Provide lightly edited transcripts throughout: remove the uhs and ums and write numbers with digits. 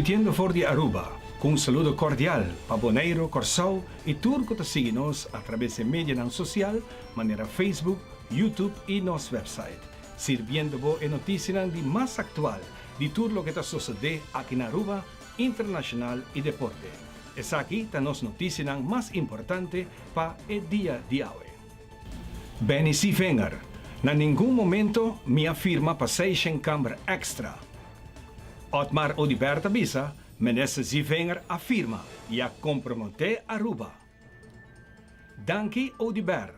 transmitiendo de Aruba, con un saludo cordial para Bonaire, Corsau y turco te síguenos a través de media social, manera Facebook, YouTube y nos website, sirviendo vos en noticias de más actual de todo lo que está sucede aquí en Aruba, internacional y deporte. Es aquí está las noticias más importantes para el día de hoy. Benny Zievenger, en ningún momento me afirma Passation Camber Extra. Otmar Odiberta Bisa, minister Zievenger afirma e a compromete Aruba. Danke Odiber,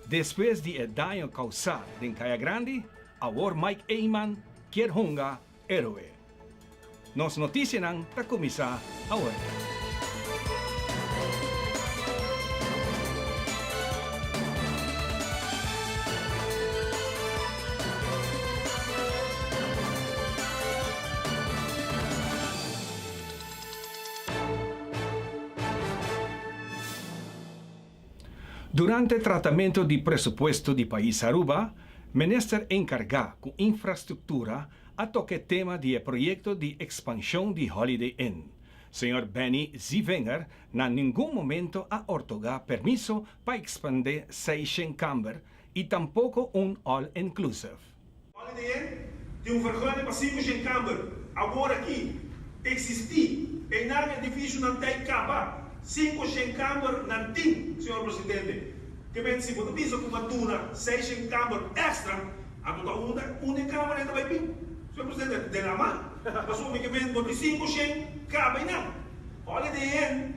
depois de daño causado em Caia Grande, agora Mike Eyman quer honga héroe. Nos noticias para começar agora. Durante o tratamento de presupuesto do país Aruba, o ministro encarregado com infraestrutura a toque tema do projeto de expansão de Holiday Inn. Senhor Benny Zievenger, na nenhum momento a otorgar permiso para expandir Station Camber e tampouco all-inclusive. Holiday Inn tem vergunning para 5 Camber. Agora aqui, existir, em nada edifício não tem caba. 5 Camber não tem, senhor presidente. Que bem, se você diz que uma tuna 6 Camber extra, a toda uma câmara ainda vai vir. Senhor presidente, de la mão, mas o que bem, você 5 cabe não. Olha de ele,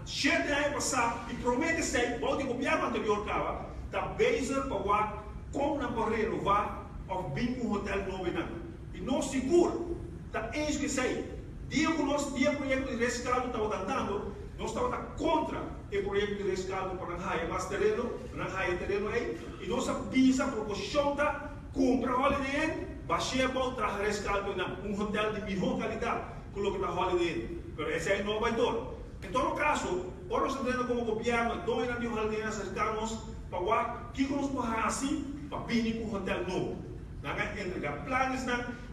7 anos passar e promete ser, o governo anterior estava, está bezig para como na para renovar ou vir hotel novo não. E não seguro, está eis que sei. Dia que nós, projeto de rescate estava tentando, nós estávamos contra o projeto de rescate para não mais terreno aí, e nós visa a proposição da compra Holiday Inn, baixava para rescate hotel de melhor qualidade, coloca na Holiday Inn. Mas esse aí não vai todo. Em todo caso, nós estamos como governo, dois anos de Holiday Inn, acercamos para que nós podemos assim, para vir para hotel novo. Nós entregar planos,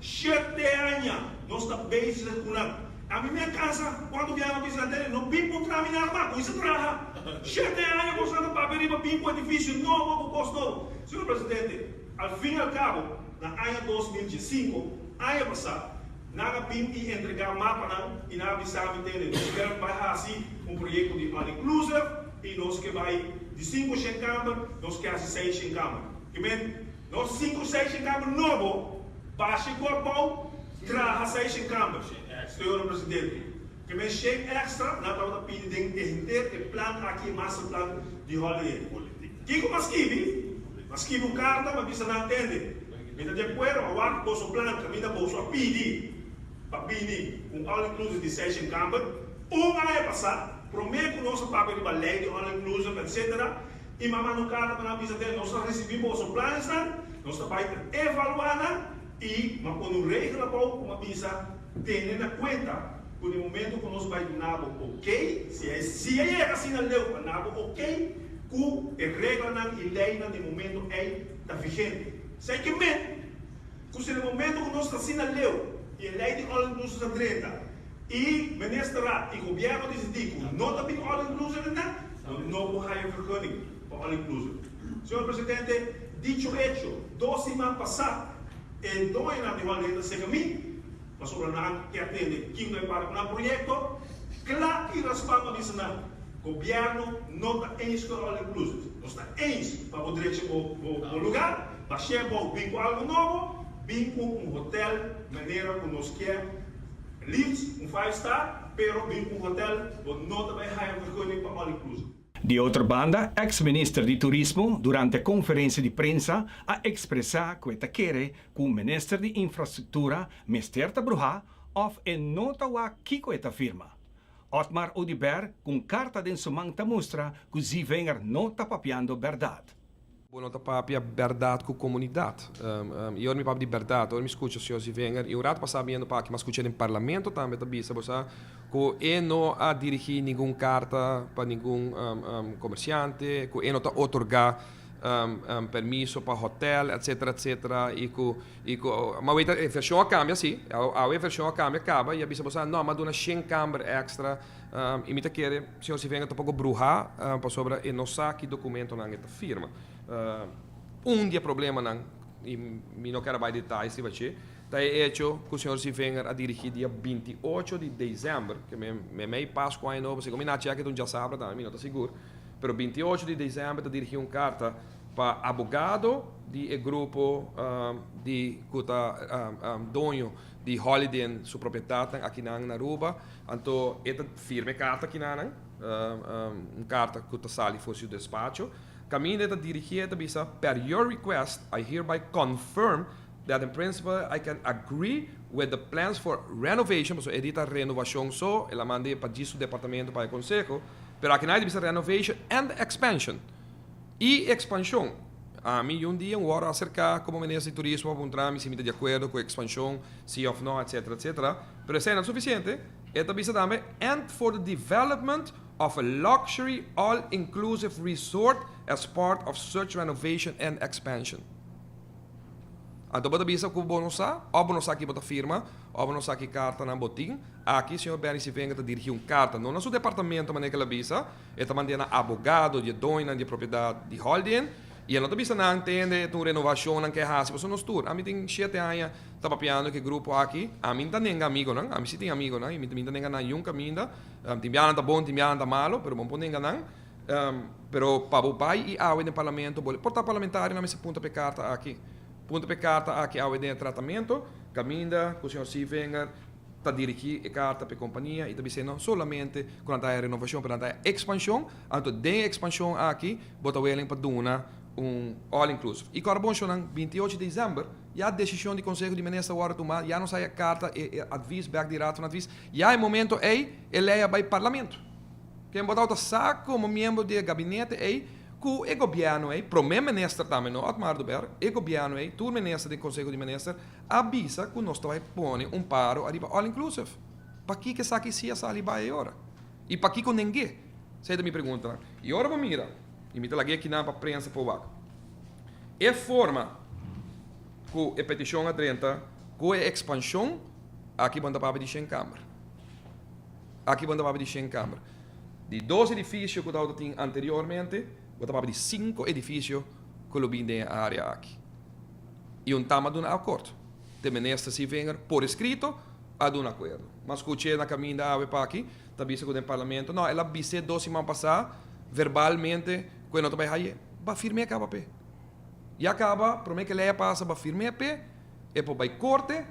7 anos, nós estamos bem com a minha casa, quando vier a visita dele, não vim para terminar mais, com isso traga. 7 anos, você não vai vir para vir para o edifício novo, para o posto novo. Senhor presidente, ao fim e ao cabo, na ano 2005, ano passado, nós vimos e entregar mapa não, e nós avisamos entender. Nós queremos fazer assim projeto de all-inclusive, e nós que vai de 5 Camber, nós queremos 6 Camber. Nós 5, 6 Camber novo, baixa o corpo, traga 6 Camber. Senhor presidente, que me chega extra, nós estamos pedindo entender o plano aqui, mais o plano de Holiday Inn. Que como escreve uma carta, mas você não entende. Então, depois, eu acho que o plano, que eu vou pedir, para pedir all-inclusive de 6 Camber, ano passado, prometo que nosso papel de lei de all-inclusive, etc. E mamãe no carta, para avisar dele, nós recebemos os planos, nós estamos evaluando, e, mas quando regra para uma visa, tendo em conta que no momento que nós vamos dar ok, se é assim na lei, dar ok, que a regra e lei no momento está vigente. Sei que se no momento que nós estamos assim na lei, e a lei de all-inclusive está 30, e o ministro e o governo decidir que não está bem all-inclusive, não vou ter vergonha para all-inclusive. Senhor presidente, dicho hecho, 2 semanas passadas, e 2 anos de Holiday se caminho, mas sobre nada que atende quem vai para um projeto, claro que responde disso não. O governo não está em escola inclusive, não está em para o direito ao lugar, mas sempre vir com algo novo, vir com hotel, maneira que nós queremos, livres, 5 star, pero vir com hotel, não vai higher vergonha para all inclusive. De outra banda, ex-ministro de Turismo, durante a conferência de prensa, a expressar que está querendo que o ministro de Infraestrutura, Mr. Tabruha, of en nota wa kiko esta firma. Otmar Odiber, com carta de sumang mostra que Zievenger não está papiando verdade. Não está papiando verdade com a comunidade. Eu me papo de verdade, eu me escuto o senhor Zievenger, e o rato passado vindo para aqui, mas escutei no parlamento também, que ele não a dirigir nenhuma carta para nenhum comerciante, que ele não está otorgar permiso para hotel, etc. Mas a versão cambia, sim. A versão cambia, acaba. E a bisa você, não, mas dá uma 100 câmara extra. E me quer, senhor, se venga, pouco bruxa, para sobre, e não sabe que documento não é firma. Dia problema, não, e me não quero mais detalhes, se vai ser. Está hecho que o senhor se venga a dirigir dia 28 de dezembro, que me passo com a novo, se como na tia que tu já sabe, não estou seguro. Pero 28 de dezembro está dirigindo uma carta para abogado de grupo de dono de Holiday em sua propriedade aqui na Aruba. Então, esta firme carta aqui na uma carta que está sali fosse o despacho. Caminho está dirigida bisa per your request, I hereby confirm that in principle I can agree with the plans for renovation, so edita renovação só, ela manda para o departamento para o conselho, pero aqui não bisa renovation and expansion. E expansão, a mim dia hora acerca como ministro de turismo para se me de acordo com a expansão, sim ou não, etc. Pero isso não é suficiente. Esta bisa também and for the development of a luxury all-inclusive resort as part of such renovation and expansion. Então, você bisa que o bonosa, ou bonosa aqui bota firma, ou bonosa aqui carta na botim, aqui o senhor Benny se venga a dirigir uma carta, não no seu departamento, mas naquela bisa, ele manda abogado de dono de propriedade de holding, e ele não bisa não entende uma renovação não que é se você não estuda. A mim tem 7 anos, está papiando que grupo aqui, a mim também é amigo, não? A mim sim tem amigo, não? A mim também não é um caminho, tem biana tá bom, tem biana tá malo, pero bom pode enganar. Pero para o pai e a no parlamento, porta parlamentar não me se punta pe carta aqui. Punta pe carta aqui a de tratamento, caminda, o senhor se venga está dirigir a carta para a companhia e está dizendo solamente quando a renovação, quando a expansão, então de expansão aqui, bota o para dar all-inclusive. E agora, bom, 28 de dezembro, já a decisão do Conselho de Ministros agora tomar, já não sai a carta, aviso, back de rato, aviso, já é momento, eleia para o parlamento. Quem botar o saco como membro do gabinete, que o governo, primeiro-ministro também, não, Otmar do Ber, o governo, o ministro do Conselho de Ministros, avisa que nós vai pôr paro arriba all-inclusive. Para que saque se essa ali vai agora? E para que com ninguém? Você me pergunta, e agora vamos mirar. E me traga aqui na prensa por vaca. É forma com a petição a 30, com a expansão, aqui banda para de 100 câmara. Aqui banda para de 100 câmara. De 2 edifícios que eu tinha anteriormente, banda para de 5 edifícios que eu vim na área aqui. E tama de um acordo. De ministro se venha por escrito a um acordo. Mas escutei na caminho da AVE para aqui, está visto com o parlamento, não, ela disse 2 semanas passadas, verbalmente, quando não vai aí, vai firme acaba pé. E acaba, promete que leia passa, vai firme a pé, e depois vai corte,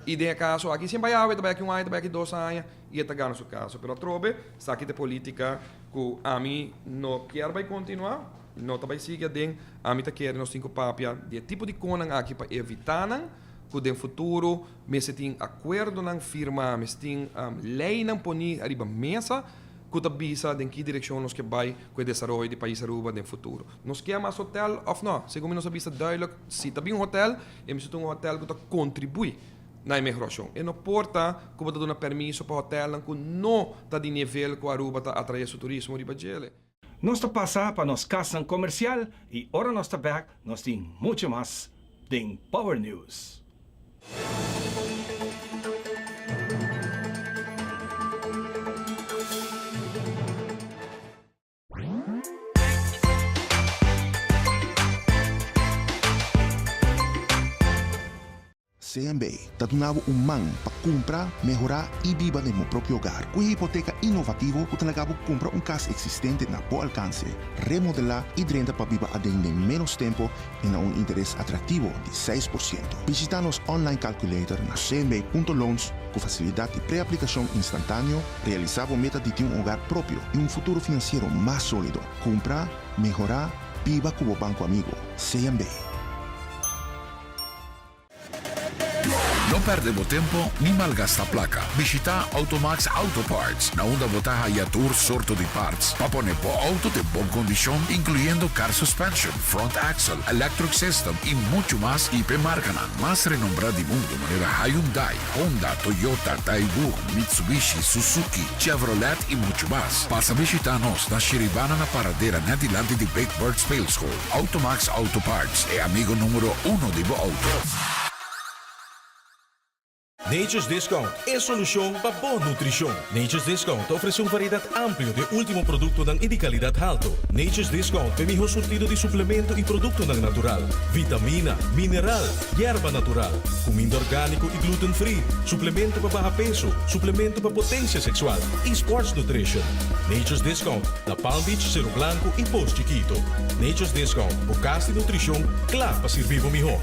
e de caso, aqui sempre vai vai aqui 1 ano, vai aqui 2 anos, e está ganhando seu caso. Pero trobe, está aqui de política, que a mim não quer vai continuar, não vai seguir dentro, a mim está querendo nós 5 papia, de tipo de conan aqui para evitar, que no futuro, me se tem acordo na firma, me se tem lei na poni arriba mesa, que bisa em que direção nós que vai com o desenvolvimento do país Aruba no futuro. Nós queremos mais hotel ou não? Segundo nós vista duidelijk, se está bem um hotel, é um hotel que contribui na imigração. E não porta que você dá permisso para o hotel que não está de nível que Aruba está atraindo o turismo de Bajele. Nós está passando para nossa casa comercial e agora nós está back, nós temos muito mais em Power News. CMB está dando um man para comprar, melhorar e viver no próprio hogar. Com a hipoteca inovativo, você pode comprar casa existente na seu alcance, remodelar e renda para viver em menos tempo e a interesse atrativo de 6%. Visita nosso online calculator na cmb.loans com facilidade de pré-aplicação instantânea, realizar a meta de ter hogar próprio e futuro financeiro mais sólido. Comprar, melhorar, viva como banco amigo. CMB. perde mo tempo ni malgasta plaka. Visita Automax Auto Parts na onda botaha y tour sorto de parts. Papone po auto de bom condición, incluyendo car suspension, front axle, electric system y mucho más. IP Marcanan, más renombrada del mundo, manera Hyundai, Honda, Toyota, Daewoo, Mitsubishi, Suzuki, Chevrolet y mucho más. Pasa visitanos na Shiribana na paradera na dilante de Big Bird Spale School. Automax Auto Parts é amigo número 1 de bo auto. Nature's Discount é solução para boa nutrição. Nature's Discount oferece variedade ampla de último produto de qualidade alta. Nature's Discount tem melhor surtido de suplemento e produto natural, vitamina, mineral, erva natural, comida orgânico e gluten free, suplemento para baixo peso, suplemento para potência sexual e sports nutrition. Nature's Discount na Palm Beach, Cerro Blanco e Post Chiquito. Nature's Discount, bocas de nutrição, claro para servir o melhor.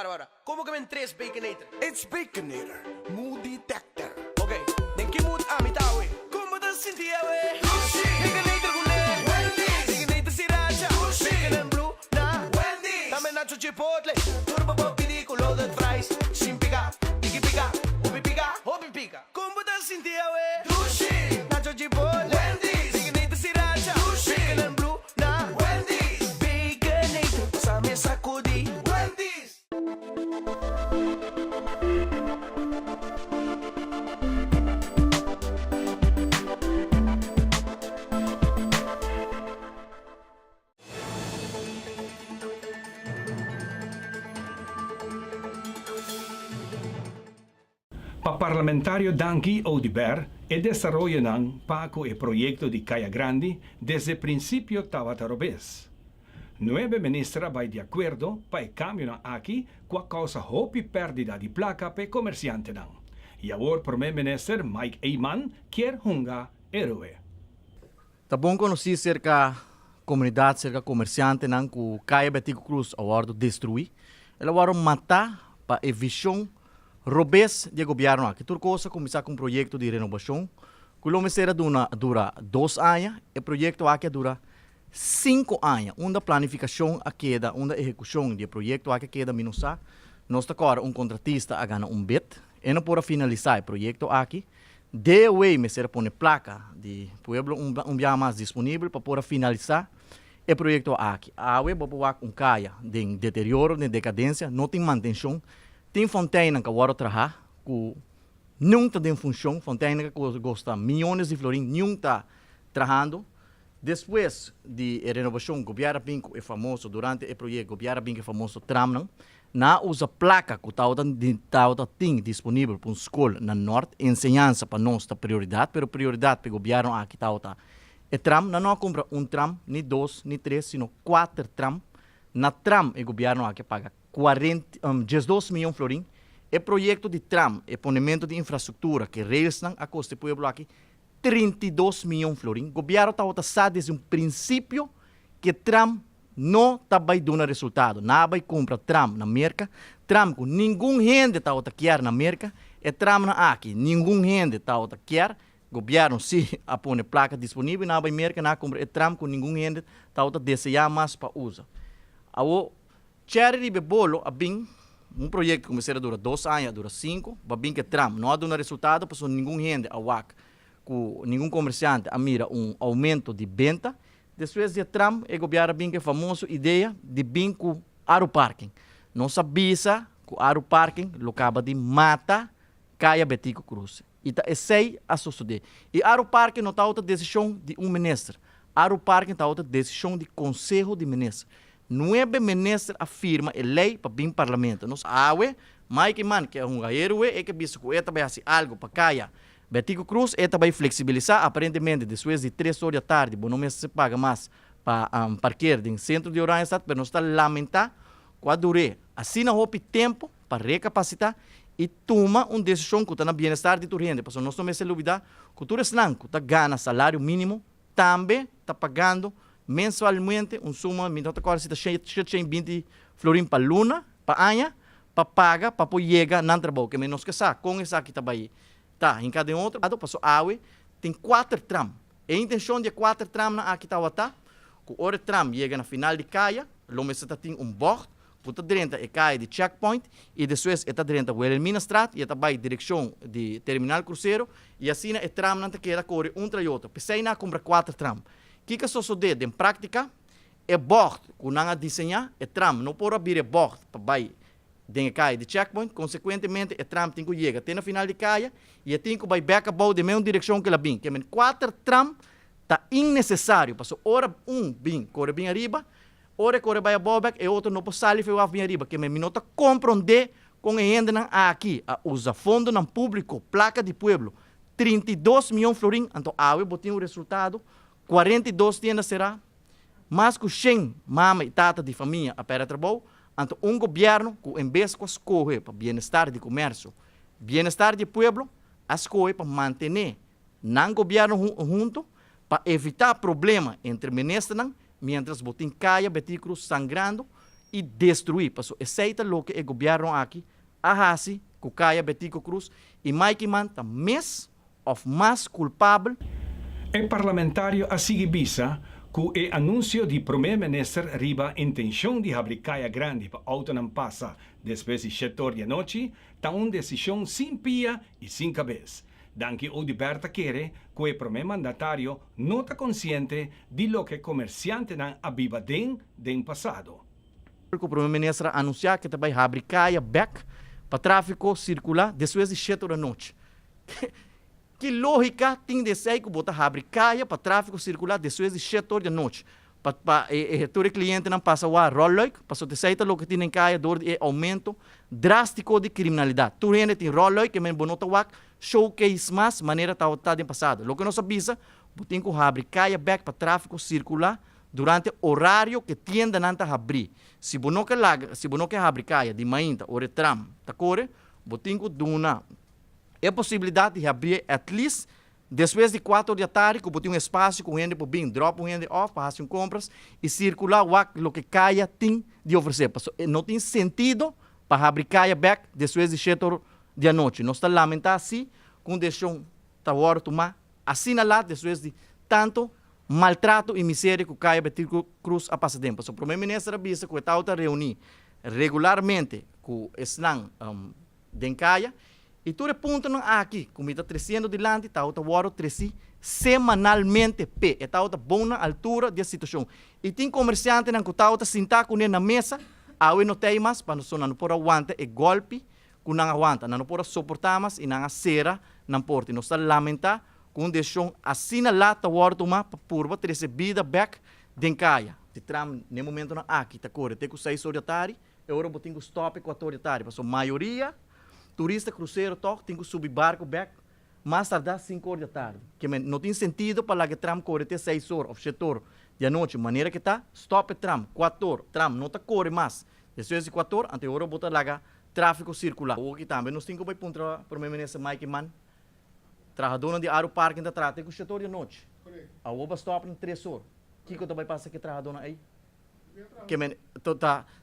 Wara, como que men 3 Baconator? It's Baconator, mood detector. Okay, then que mood amitawe? Como te sentia we? Baconator gune, Baconator sriracha, bacon and blue na, dame nacho chipotle, turbo pop pidiculo de fries, sin pica, tiki pica, ubi pica, hopi pica. Como te sentia we? Nacho chipotle, Baconator sriracha, bacon and blue na, Baconator, pásame sacudi. Parlamentario Danky Odiber e desarrollo ng PACO e proyecto de Caya Grande desde principio Tawatarobes. 9 ministra vai de acordo para cambio na aqui com a causa hopi perdida de placa pe comerciante nang. E agora Primeiro Minister Mike Eyman quer hunga herói. Tá bom conhecer cerca comunidade, cerca comerciante nang ku Caya Betico Cruz award destruir. Ela agora matar para a visão robes de governo aqui. Tudo coisa começar com um projeto de renovação. Quilômetro dura 2 anos e o projeto aqui dura 5 anos. Uma planificação aqui, uma execução de projeto aqui queda minusa. Nós agora contratista a ganhar bid e não pode finalizar o projeto aqui. De way me ser pôr placa de pueblo dia mais disponível para poder finalizar o projeto aqui. A web boa caia de deterioro, de decadência, não tem manutenção. Tem fonteina que agora trabalha, que não está em função, fonteina que custa milhões de florins, não está trabalhando. Depois de renovação, o governo é famoso, durante o projeto, o governo é famoso, tram, não usa placa que tem disponível para uma escola na norte, ensinança para nós é prioridade, mas a prioridade para o governo aqui está é tram, não compra tram, nem 2, nem 3, sino 4 tram. Na tram, o governo aqui paga 12 milhões de florins. O projeto de tram, o ponimento de infraestrutura que rails a custa do pueblo aqui, 32 milhões de florins. O governo está desde um princípio que tram não está dando resultado. Não vai comprar tram na América. Tram com nenhum gente está quer na América. E tram na aqui, nenhum gente está quer. O governo se põe placa disponível na América, não compra e tram com nenhum gente está desejar mais para usar. O charity bebolo abing projeto que começou a durar 2 anos, dura 5, babing que tram não há dado resultado, porque nenhum gente awak, nenhum comerciante a mira aumento de venda. Depois de tram, o governo bem que famoso ideia de bem com aeroparking. Não sabia que o aeroparking acaba de matar Caya Betico Cruz. E tá sei a suceder. E aeroparking não está outra decisão de ministro. Aeroparking está outra decisão de conselho de ministro. 9 ministros afirma a lei para bem parlamento. Nós Mike Man, que é um héroe, é que visto que ele vai fazer algo para caia. Betico Cruz, ele vai flexibilizar, aparentemente, depois de 3 horas da tarde, não me se paga mais para parquear no centro de Oranjestad, mas não está lamentar quando dure. Assim não houve tempo para recapacitar e toma uma decisão que está no bem-estar de tu gente. Porque nós não me se olvidar que tu que está ganhando salário mínimo, também está pagando mensalmente suma, me nota agora se está 120 florim para luna, para anha, para paga, para poder chegar no trabalho. Que menos que sa, com essa aqui também. Tá, em cada outro lado, passou awe, tem 4 tram. A intenção de 4 tram na aqui está que o tram chega na final de caia, logo se tem board, puta direita e cai de checkpoint, e depois está direita o Wilhelminastraat, e está vai direção de terminal cruzeiro, e assim o tram não queda corre e outro. Pensei na compra 4 tram. O que sucede em prática? É board, que não desenhar, é tram, não pode abrir board para vai den cai de checkpoint, consequentemente, o tram tem que chegar até na final de caia, e tem que vai back about de mesma direção que ela vem. Que 4 tram está innecessário, passou hora bem, corre bem arriba, hora corre bem a bobek, e outro não pode sair e bem arriba, que me minota compreender com a gente aqui, a usa fundo no público, placa de pueblo, 32 milhões de florim, então eu botei o resultado, 42 tendas será, mas que 100 mama e tata de família a pera trabalho, então governo que em vez de escolher para bem-estar de comércio, bem-estar de pueblo, escolhe para manter não governo junto, para evitar problema entre ministros, mientras botin caia veículos sangrando e destruir. Paso aceita lo que o governo aqui, ahasi, que caia veículo cruz, e Mike Man está mais culpável. O parlamentário a seguir bisa que o anúncio de primeiro-ministro riba intenção de abrir caia grande para auto não passa depois de 7 horas da noite, está uma decisão sem pia e sem cabeça. Danke o liberta quer que o primeiro mandatário não está consciente de lo que comerciante não abiba den passado. O primeiro-ministro anunciou que vai abrir caia back para tráfego circular depois de 7 horas da noite. Que lógica tem de ser que botar abrir caia para tráfego circular depois de 7 horas da noite? Para todo cliente não passa o rolloik, para o deseita lo que tem em caia dor de aumento drástico de criminalidade. Tu gente tem rolloik que men bonota wak showcase mais maneira tá em passado. Lo que nós avisa, botem que abrir caia back para tráfego circular durante horário que tienda não tá abrir. Se bono que abrir caia de manhã ou tram, tá corre, botem que duna é possibilidade de abrir at least depois de 4 horas da tarde, que botem um espaço com gente para bem, drop um gente off, para fazer compras e circular o que caia tem de oferecer. Não tem sentido para abrir caia back depois de 7 horas da noite. Nós estamos lamentando assim, com deixão tá hora tomar, assim lá depois de tanto maltrato e miséria que caia Betículo Cruz a passar tempo. O primeiro-ministro avisa que está reunir regularmente com o SNAN de caia. E tu repunta aqui, como está crescendo delante, está agora crescendo semanalmente, está a boa altura da situação. E tem comerciante que está sentado com ele na mesa, não tem mais, para não poder aguentar o golpe, que não aguenta, não pode suportar mais e não cera na porta. Nós estamos lamentando com deixão assim na lata, agora tomar para purva, recebida back de caia. Se tram, no momento aqui, está correndo, tem que 6 horas da tarde, agora eu tenho que stop 4 horas da tarde, porque a maioria turista cruzeiro tem que subir barco back mais tardar 5 horas da tarde. Que não tem sentido para que tram corre até 6 horas ou 7 horas da noite. Maneira que está, stop tram, 4 horas, tram não está corre mais. Depois de 4 horas, até hora botar lá tráfego circular. O que também nós temos que ir para o primeiro-ministro Mike Man. Trabalhador de aeroparque ainda trata com 7 horas da noite. A oba stop em 3 horas. O que também passa que trabalhador aí? Que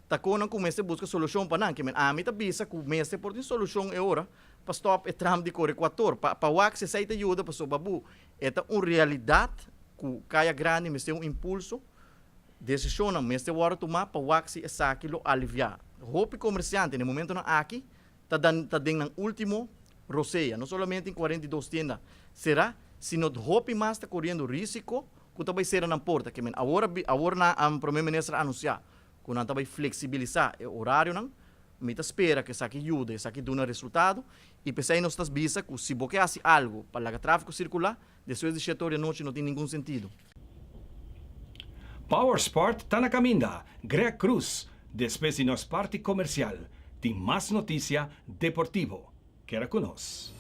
tá quando começa a buscar solução para não, que a mim tá bisa começa por ter solução é hora para stop e tram de corre 4 horas para o que se ajuda para o babu é uma realidade que caia grande mas tem impulso decisão mas tem hora tomar para o que se aquilo aliviar roupa comerciante no momento aqui tá dando último roceia não somente em 42 tendas será sino roupa mais está correndo risco que também será na porta, que agora o primeiro-ministro anunciar que não vai flexibilizar o horário, não, me espera que isso aqui ajude, isso aqui dê um resultado, e pensei nós estamos visa que se você faz algo para o tráfego circular, depois de 7 horas da noite não tem nenhum sentido. Power Sport está na caminho, Greg Cruz, depois de nossa parte comercial. tem mais notícia deportivo. Queda conosco.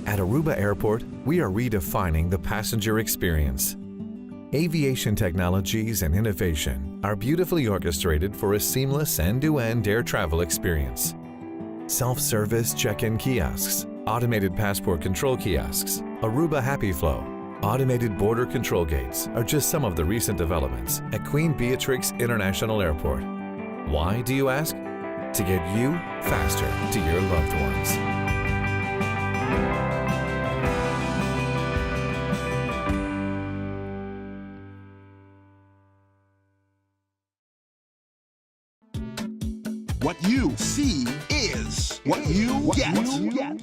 At Aruba Airport, we are redefining the passenger experience. Aviation technologies and innovation are beautifully orchestrated for a seamless end-to-end air travel experience. Self-service check-in kiosks, automated passport control kiosks, Aruba Happy Flow, automated border control gates are just some of the recent developments at Queen Beatrix International Airport. Why, do you ask? To get you faster to your loved ones. What you see is what you get.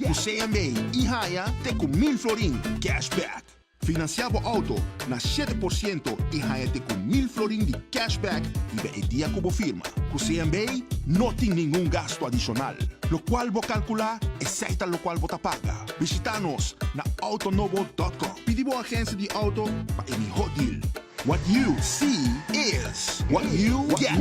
O CMB ihaya te com 1,000 florin cashback. Financiava auto na 7% ihaya te com 1,000 florin de cashback e be dia como firma. O CMB não tem nenhum gasto adicional, lo qual vou calcular exata lo qual vou paga. Visita-nos na autonovo.com. Pedi boa agência de auto para o melhor deal. What you see is what you get.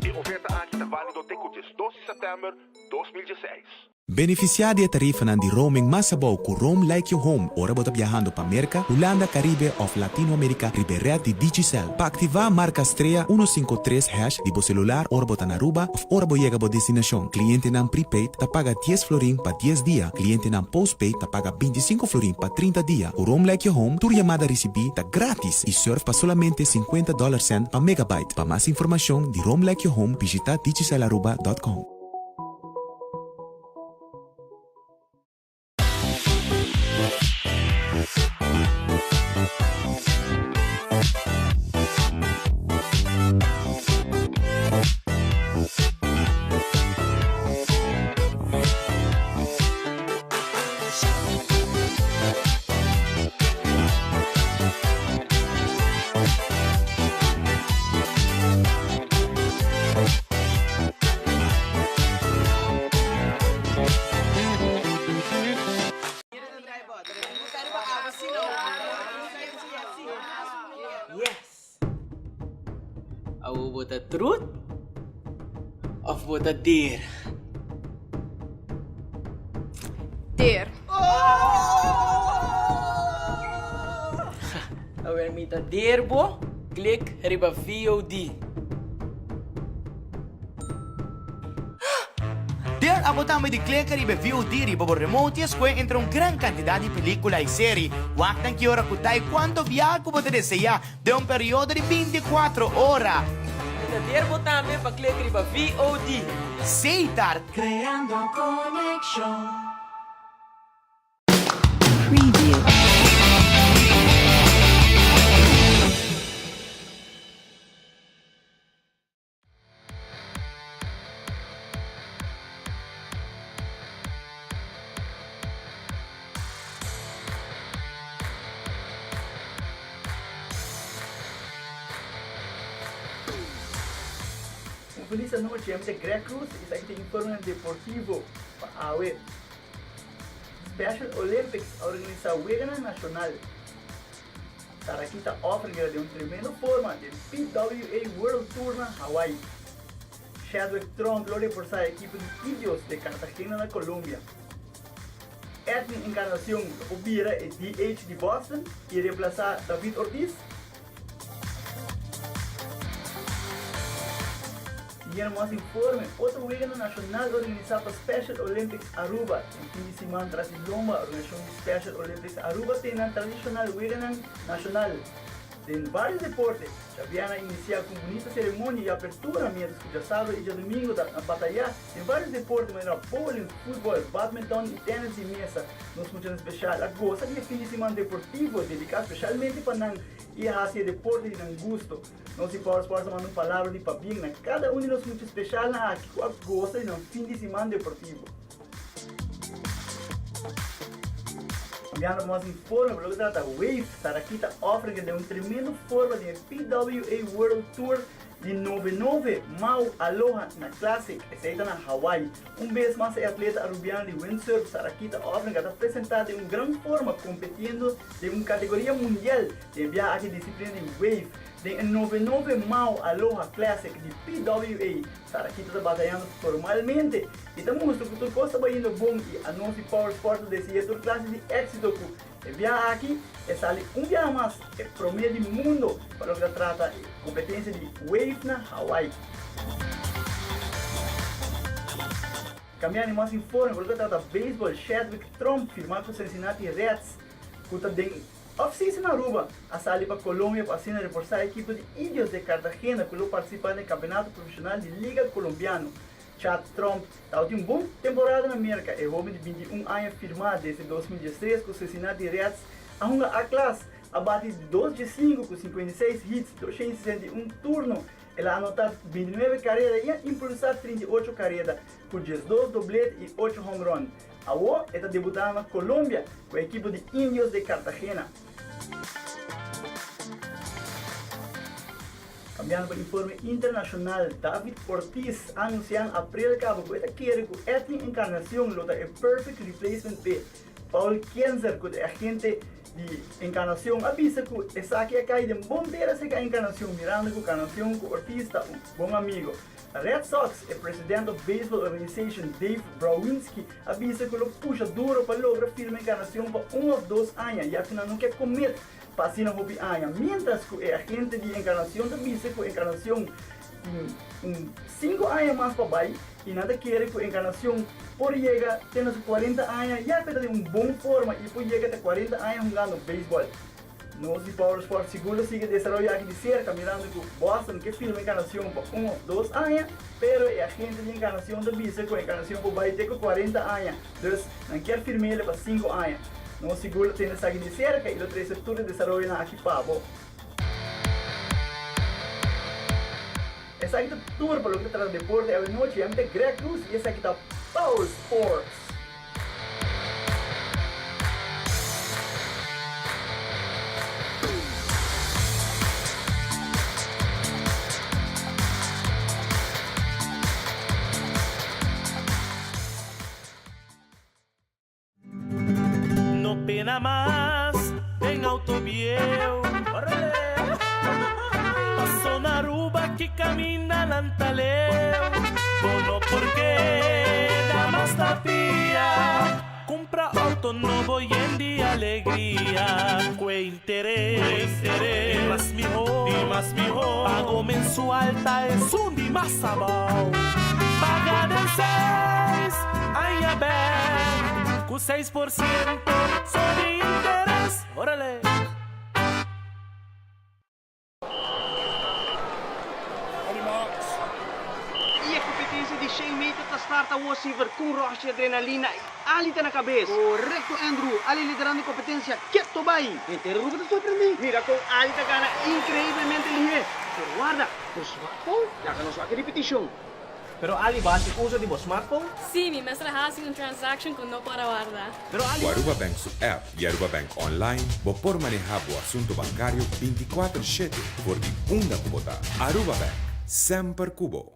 De oferta aqui está válido até o dia 12 de setembro de 2016. Beneficiar de tarifa de roaming masabaw com Roam Like Your Home ora bota viajando para América, Holanda, Caribe of Latinoamérica ribeira de Digicel. Para ativar marca estrela 153# de bo celular ora bota na Aruba of ora bo llega bo destinação. Cliente nan prepaid ta paga 10 florin para 10 dias. Cliente nan postpaid ta paga 25 florin para 30 dias. O Roam Like Your Home, tu chamada recebi ta grátis e surf para solamente $50 para megabyte. Para mais informação de Roam Like Your Home, visita digicelaruba.com. Au bota truth of bota deer? Deer. Au mita deer bo, klik riba VOD. Der abotamos de clicar e VOD riba por remote e escolhe entre gran cantidad de películas e séries. Waktan que hora kutai quanto viaja você deseja de período de 24 horas. Der botame para clicar riba VOD. Seitar. Creando connection. Preview. Polícia número de Greg Cruz, isso aqui tem informe deportivo para a UE. Special Olympics organiza Wegana Nacional. Tarakita oferta de tremendo forma de PWA World Tour na Hawaii. Chadwick Trump gloria por sa equipo de indios de Cartagena na Colômbia. Edwin Encarnación hubiera el DH de Boston y reemplazar David Ortiz. E mais informe, outro Wegana Nacional organizado para Special Olympics Aruba. Em fim de semana, traz Lomba, a organização de Special Olympics Aruba tem a tradicional Wegana Nacional. Em vários deportes, já vieram iniciar com bonita cerimônia e abertura, mientras que já sábado e já domingo da batalha. Em vários deportes, como bowling, futebol, badminton e tênis de mesa. Nós muito especial, a gosta de fim de semana deportivo, dedicado especialmente para não ir a fazer deporte e não gosto. Nós se podemos mandar uma palavra de papinho, cada um de nós muito especial na que gosta de um fim de semana deportivo. Cambiando más informe, luego trata Wave, Sarakita ofrece de un tremendo forma de PWA World Tour de 99 Mau Aloha na Classic, aceita na Hawaii. Vez mais a atleta arubiana de windsurf, Sarakita ofrece está apresentada em grande forma, competindo em uma categoria mundial de a disciplina de Wave. De 99 Mau Aloha Classic de PWA, Sarakita está batalhando formalmente e está mostrando que tudo está indo bom e a nossa Power Sport desse outra classe de êxito. Viajar aqui é sair dia mais, é promedio do mundo para o que trata competência de Wave na Hawaii. Cambiando mais informe, para o que trata beisebol, Chadwick Trump firmado com Cincinnati Reds, que está em off-season na Aruba, a sair para Colômbia para assinar reforçar a equipe de Indios de Cartagena, que participa do campeonato profissional de Liga Colombiano. Chad Trump está uma boa temporada na América, é homem de 21 anos firmado desde 2016 com Cincinnati Reds, a classe abate 2 de 5 com 56 hits, 261 turnos. Ele ha anotado 29 carreiras e impulsado 38 carreiras, com 12 dobletes e 8 home runs. Agora está debutando na Colômbia com a equipe de Indios de Cartagena. Cambiando para o informe internacional, David Ortiz anunciou em abril que ele quer que a Etnia Encarnação lota o perfect replacement de Paul Kienzer, que é agente de Encarnação, avisa que essa aqui é caída de bombeira se a Encarnação, mirando que a Encarnação com Ortiz está bom amigo. A Red Sox, o presidente da Baseball Organization, Dave Browinski, avisa que ele puxa duro para lograr firme Encarnação por 1 ou 2 anos, e afinal não quer comer para assinar hobby anos. Mientras que o agente de Encarnação avisa que a Encarnação 5 anos mais para baixo, e nada quer que a Encarnação por chegar tendo 40 anos, já está em boa forma, e por chegar até 40 anos jogando beisebol. Nós de Power Sport seguro sigue desenvolvendo aqui de cerca, mirando que Boston que filma Encarnação por 1 ou 2 anos, pero a gente de Encarnação avisa que a Encarnação vai ter 40 anos, então não quer firmar ele para 5 anos. Nós seguro temos aqui de cerca e outro setor de desenvolvimento aqui para bom. Essa aqui está tour para o que trata de deporte é a noite, é de Greg Cruz e essa aqui está Power Sports. Pena más en autobiel. Passou na Aruba que camina lantaleu. Bono porque dá mais tapia. Compra auto novo y en día alegría. Que interés, y más mejor. Pago mensual tá es un di más sabão. Paga de 6, aí é bem. Com 6% só de interesse. Órale! E a competência de 100 metros está starta hoje com rocha adrenalina e alita na cabeça. Correto, Andrew. Ali liderando a competência. Quieto, vai. Inteiro ruga te surpreendí. Mira, com alita gana increíblemente ligeiro. Pero guarda, o smartphone já que não só a repetição. Pero Ali, base uso de smartphone? Sí, mi maestra hace una transaction con no para guardar. Pero Ali... O Aruba Bank Sub App e Aruba Bank Online, vos por manejar o assunto bancário 24/7 por de uma Kubota. Aruba Bank, sempre Kubo.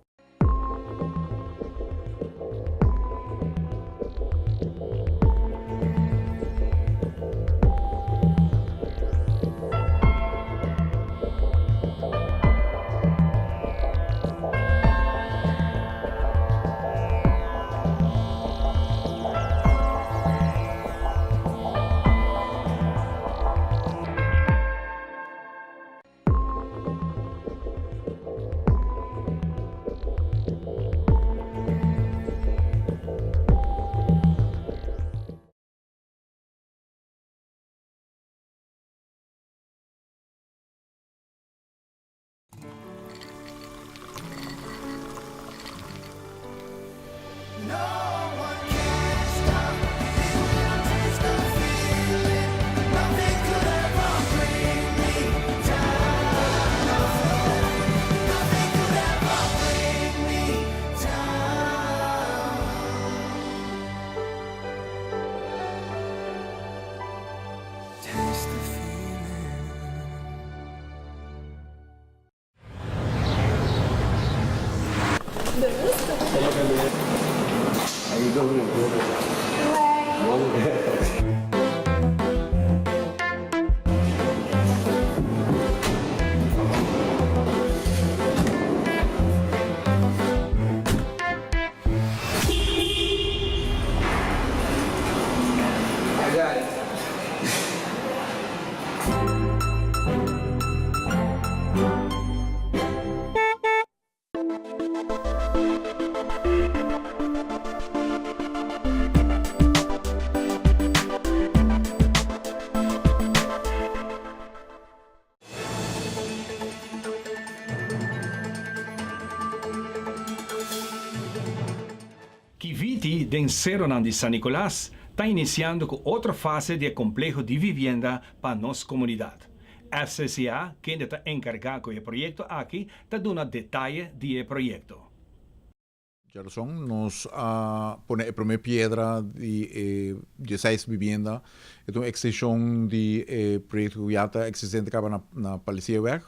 Residenciero de San Nicolás está iniciando con otra fase de complejo de vivienda para nuestra comunidad. FCCA, quien está encargado con el proyecto aquí, está dando detalles del proyecto. Gerson nos pone a primeira pedra de 16 viviendas. É uma extensão de projeto que já está existente na Paliciaweg.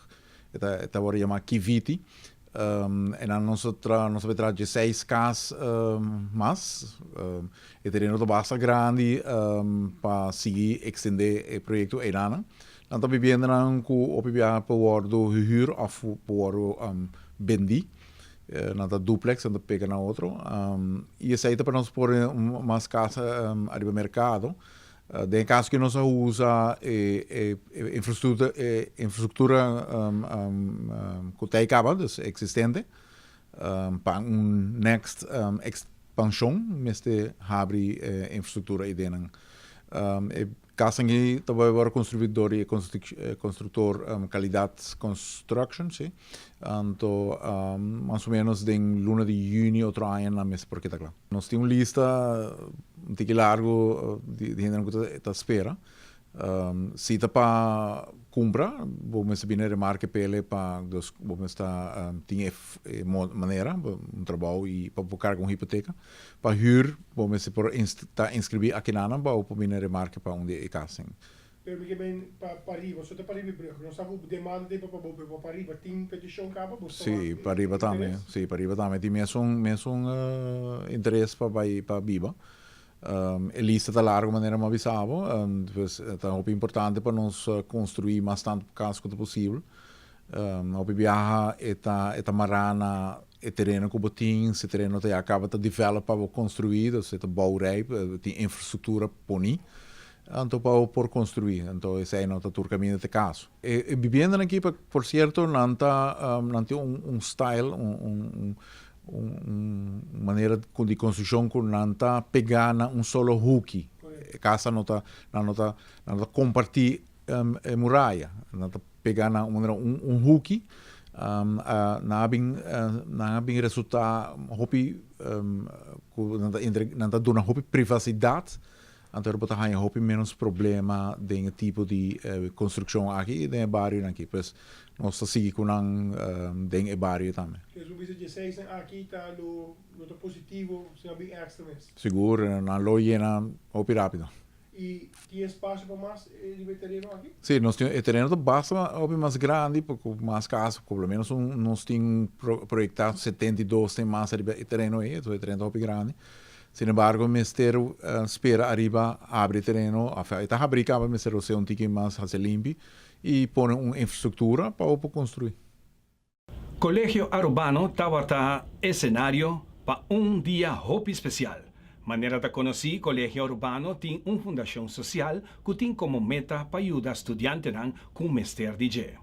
Está agora chamado Kiviti. E nós vamos ter 16 casas mais. E terreno bastante grande para seguir extender o projeto. Nós estamos vivendo com o PBA para o huur ou para o bendi. Na duplex, onde pega na outro. E essa aí para nós pôr umas casas no mercado. Tem casos que nós usa infraestrutura que está acaba, existente, para next expansão, mas de abrir infraestrutura aí dentro. Casa aqui também agora construidor e construtor qualidade construction, sim. Então, mais ou menos de luna de junho outro ano na mesa porque tá claro. Nós temos uma lista um pouco largo de gente que está espera. Se está para compra, vamos subir na remarca pele para vamos estar tinha maneira trabalho e para buscar com hipoteca. Para huur, vamos se por inscrever aqui na para o na remarca para onde é casa. Porque bem para arriba, só para arriba, não sabe demanda de para arriba, tem petição capa, sim, para arriba também, sim, para arriba também tem mesmo interesse para Biba. A lista está larga, maneira mais avisava. Então, é importante para nós construir mais tanto casas quanto possível. O viaja está marana o terreno que botin, se terreno está acaba de develop para construir, então está bouwrij, tem infraestrutura poni. Então para por construir, então esse aí não está todo caminho de caso. E vivendo aqui, por certo, não tem style, maneira de construção que não está pegando solo hook. A casa não está compartilhar muralha, não está pegando hook. Não há resultado não está dando privacidade. Então, eu tenho menos problema de tipo de construção aqui e de bairro aqui. Pois nós seguimos com o bairro também. Então, o 16 aqui está no positivo, se não bem extra mesmo. Seguro, não lo llena rápido. E tem espaço para mais de terreno aqui? Sim, nós temos o terreno bastante mais grande, porque mais casas, pelo menos nós temos projetado 72 tem mais terreno aí, então o terreno é grande. Sin embargo, o Ministério espera arriba, abre terreno, está fabricado, o Ministério ser um pouquinho mais limpo e põe uma infraestrutura para construir. Colegio Urbano está escenário para dia hopi especial. Maneira de conhecer, Colegio Urbano tem uma fundação social que tem como meta para ajudar estudantes com Mester DJ.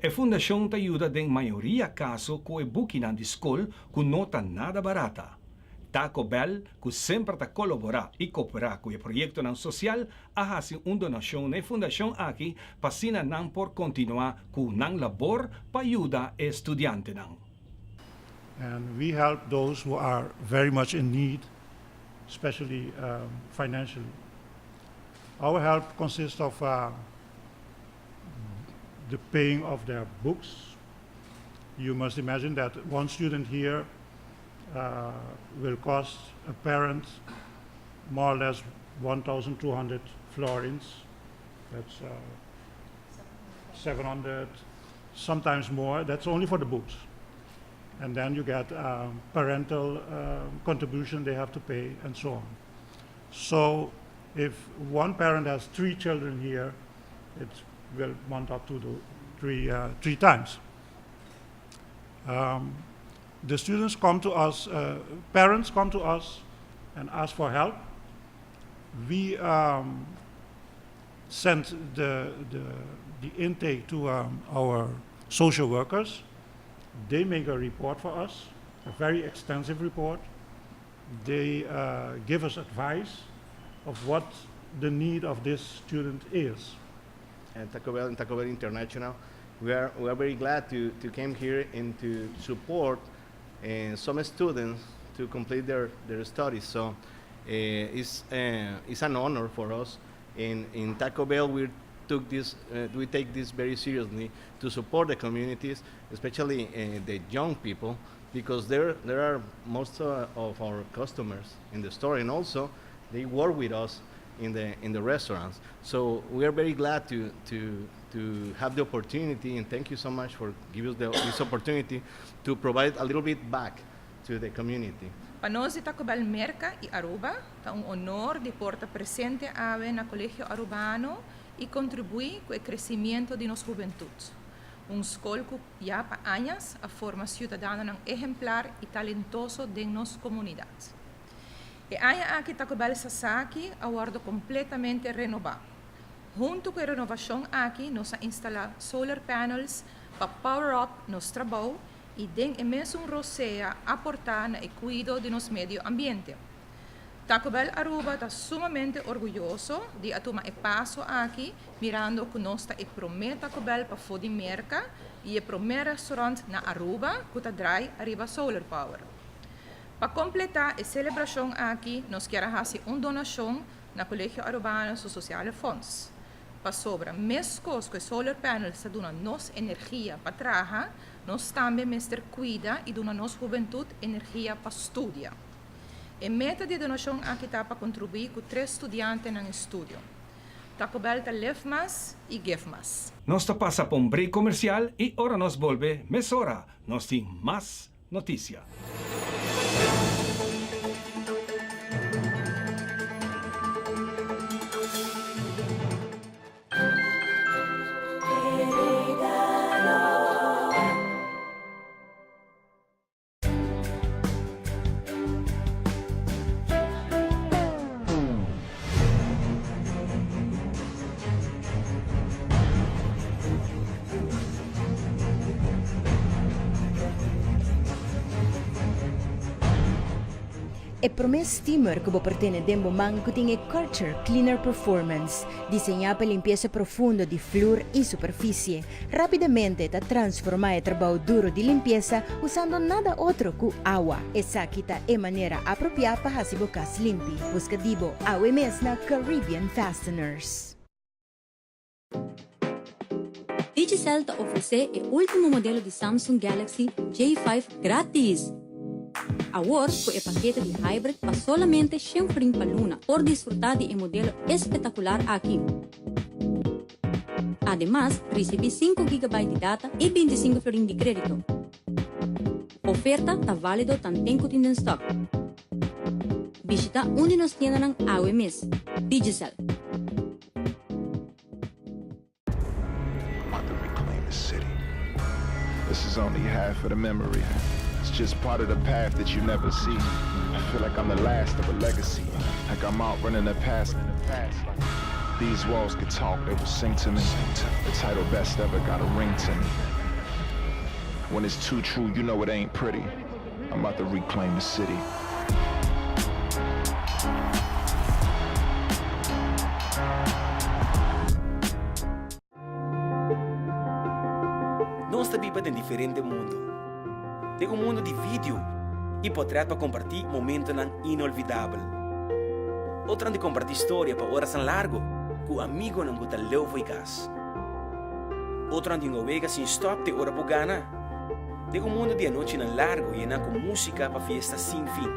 A fundação ajuda em maioria caso com o booking de escola que não está nada barata. Taco Bell, que sempre está colaborar e cooperar com o projeto social, a fazer uma donação na fundação aqui para sina não por continuar com a labor para ajudar os estudantes. And we help those who are very much in need, especially financially. Our help consists of the paying of their books. You must imagine that one student here will cost a parent more or less 1,200 florins. That's 700, sometimes more. That's only for the books. And then you get parental contribution they have to pay and so on. So if one parent has 3 children here, it will mount up to three times. The students come to us, parents come to us and ask for help. We send the intake to our social workers. They make a report for us, a very extensive report. They give us advice of what the need of this student is. And Taco Bell International, we are very glad to come here and to support some students to complete their studies. So it's an honor for us. In Taco Bell, we take this very seriously to support the communities, especially the young people, because there are most of our customers in the store, and also they work with us in the restaurants. So we are very glad to have the opportunity, and thank you so much for giving us this opportunity to provide a little bit back to the community. Para nós de Taco Bell Merca e Aruba, é honor de porta presente ave na Colégio Arubano e contribuir com o crescimento de nossa juventude. Escola que já há anos a forma cidadana exemplar e talentoso de nossa comunidade. E aí aqui Taco Bell Sasaki aguardo completamente renovado. Junto com a renovação aqui, nós instalamos solar panels para power up nosso trabalho e den imenso roceia aportar no cuidado de nosso meio ambiente. Taco Bell Aruba está sumamente orgulhoso de tomar o passo aqui, mirando que nós está o primeiro Taco Bell para fora de Merca e o primeiro restaurante na Aruba que está drai arriba solar power. Para completar a celebração aqui, nós queremos fazer uma donação na Colégio Arubano Social Funds. Para sobra, mesmo que o solar panel está dando nossa energia para trabalhar, nós também cuida e dando nossa juventude energia para estudar. A meta de donação aqui está para contribuir com 3 estudantes no estúdio. Taco Bell está live mais e give mais. Nós está passa por break comercial e ora nós volve, mais hora, nós temos mais notícia. E promes steamer que vos pertene dembo man que tem Culture Cleaner Performance, desenhada para limpeza profunda de flor e superfície. Rapidamente está transformar o trabalho duro de limpeza usando nada outro que água. Essa quita é maneira apropriada para fazer bocas limpi. Busca dibo AWMS na Caribbean Fasteners. Digicel te oferece o último modelo de Samsung Galaxy J5 grátis. Ahora con el paquete de Hybrid para solamente 100 florins per luna por disfrutar de un modelo espectacular aquí. Además, recibí 5 GB de data y 25 florins de crédito. Oferta está válido tan tiempo que tiene stock. Visita onde nos tiendas AWMS. Digicel. Want to reclaim the city. This is only half of the memory. It's just part of the path that you never see. I feel like I'm the last of a legacy. Like I'm outrunning the past. These walls could talk, they will sing to me. The title best ever got a ring to me. When it's too true, you know it ain't pretty. I'm about to reclaim the city. Nós vivemos em diferente mundo. De mundo de vídeo e portrait para compartilhar momentos inolvidáveis. Outro de compartilhar história para horas largo com o amigo não gusta leu e gas. Outro de uma vega sem stop de hora bugana. De mundo de noite largo e com música para fiesta sem fim.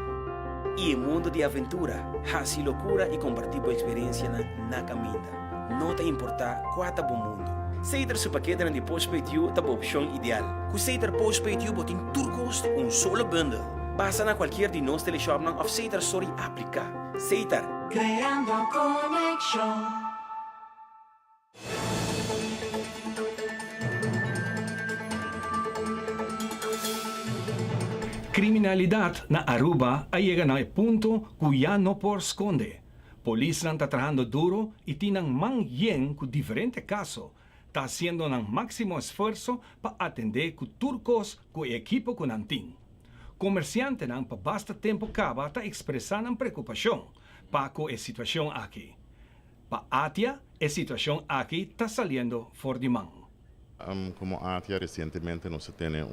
E mundo de aventura, haci loucura e compartilhar boa experiência na caminhada. Não te importa quanto bom mundo. Seiter su paquete de Postpaid You é a opção ideal. Com Seiter Postpaid You botem turcos de solo bundle. Basta na qualquer de nós teleshop of Seiter Story aplica. Seiter. Creando conexão. Criminalidade na Aruba ay llega na punto cuya no por esconde. Polícia está trabajando duro y tienen man yen con diferentes casos. Está haciendo un máximo esfuerzo para atender con turcos con equipo con antín. Comerciantes para basta tiempo caba está expresando preocupación para con la situación aquí. Para Atia, la situación aquí está saliendo for the man. Como Atia recientemente no se tiene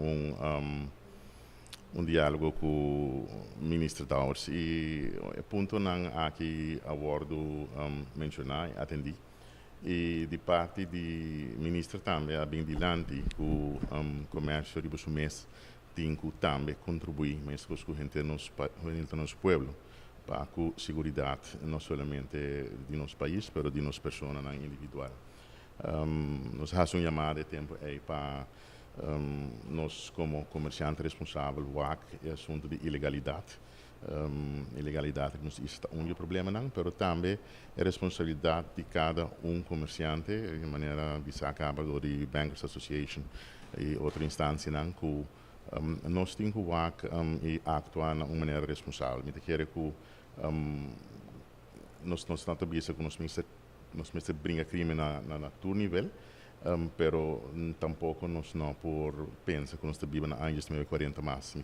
diálogo com o ministro Towers e o ponto não aqui abordo mencionar e atender e de parte do ministro também a bem dilante com o comércio de mês tem que também contribuir mais com a gente no nosso povo para a segurança não somente de nosso país, mas de nossa pessoa individual. Nós fazemos uma chamada de tempo para nós como comerciante responsável é assunto de ilegalidade. Ilegalidade não é o único problema, mas também é responsabilidade de cada comerciante, de maneira de sacar de Bankers Association e outra instância que nós temos que atuar de uma maneira responsável. Me quero que nós não estamos pensando que nós brinca crime na todo nível, pero tampouco nós não por pensa que nós vivemos na anos 2040 mais,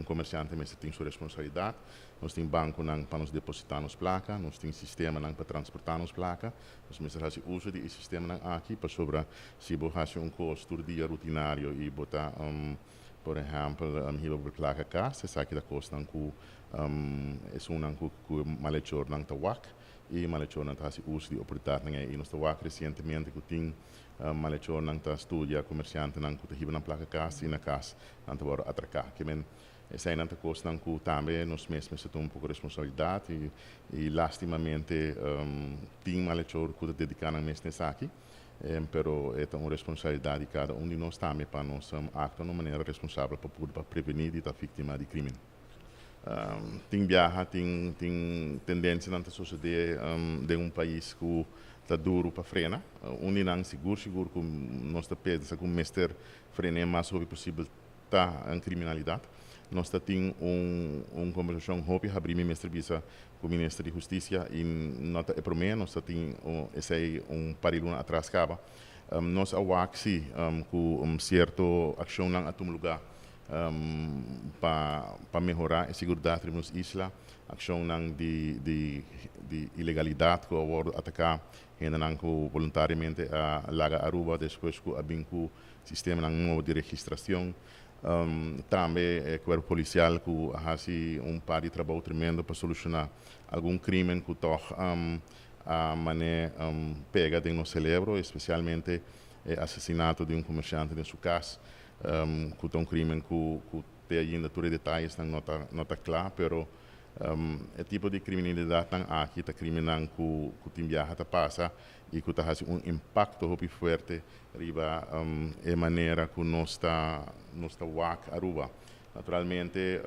comerciante mas tem sua responsabilidade, nós temos banco para nos depositar nos placas, nós temos sistema para transportar nos placas, nós fazemos uso desse sistema aqui para sobre se você faz custo dia rutinário e botar por exemplo, a placa cá, você sabe que a costa que é malhechor não está wak e malhechor não está uso de oportunidade e nós está recentemente que tem malhechor não está estudia comerciante não está riba na placa cá e na casa não está bora atracar que men essa não está costa que também nós mesmos temos pouco responsabilidade e lastimamente tem malhechor que dedicar na mesma aqui pero é uma responsabilidade de cada de nós também para nós actuar de uma maneira responsável para prevenir a vítima de crime. Tem viaja, tem tendência a suceder de país que está duro para frenar, onde não seguro que nós pensa que o mestre frenar mais rápido possível está em criminalidade. Nós temos conversação rápida abrir mestre visa com o ministro de Justiça e nota é para mim nós temos esse pariluna atrás caba nós awaxi com certo ação não a lugar para melhorar a segurança nas islas ação não de ilegalidade que o atacar ainda não voluntariamente a Laga Aruba depois que abrir o sistema novo de registração também o corpo policial que faz par de trabalho tremendo para solucionar algum crime que a maneira pega de no cerebro, especialmente assassinato de comerciante em sua casa, que é crime que tem ainda todos os detalhes não está claro, pero é tipo de criminalidade aqui está criminal que tem viaja passa e que está fazendo impacto muito forte riba a maneira que nós está wak Aruba. Naturalmente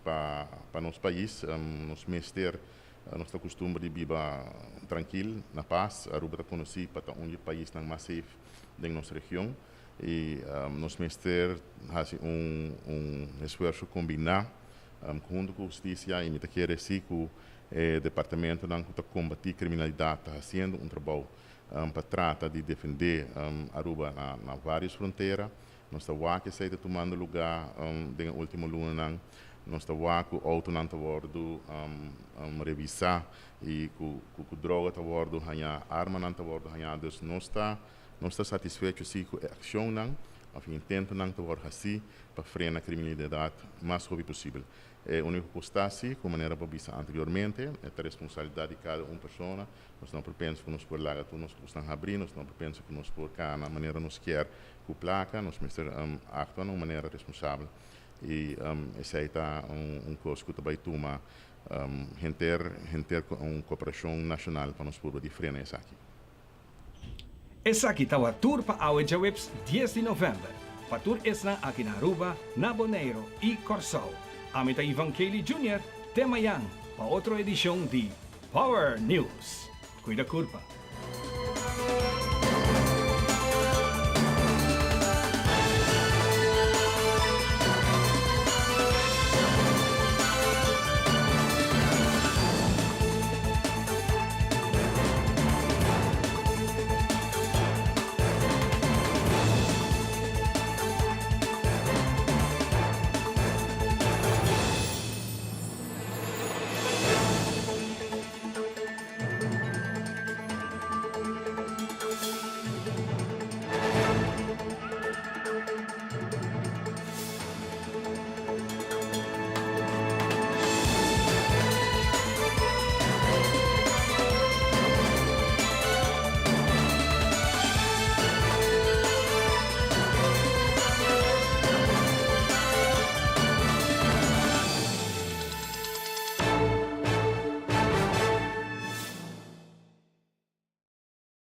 para nosso país nós mestre nosso costume de viver tranquilo na paz. Aruba está conhecido para um país mais safe da nossa região e nós mestre faz esforço combinar junto com a justiça e me quer dizer que o departamento que combater criminalidade está fazendo trabalho para tratar de defender Aruba na várias fronteiras. Nós estamos que está tomando lugar na última luna, nós estamos que o auto não está bordo revisar e com droga está bordo, a arma não está bordo, então nós está satisfeito com a ação não, a fim tento não está bordo assim para frear a criminalidade mais rápido possível. É único que está assim, como maneira para vista anteriormente, é a responsabilidade de cada pessoa. Nós não pensamos que nós por lá nós estamos abrir, nós não pensamos que nós por cá na maneira nos quer com placa, nós mesmo actuamos de uma maneira responsável e esse aí está coisa que também toma gente uma cooperação nacional para nós poder diferenciar isso aqui. Essa aqui está a tour para a Webs 10 de novembro. Para tour essa aqui na Aruba, na Bonaire e Corsao. Amita Ivan Kelly Jr., tema yan, para outra edição de Power News. Cuida curva.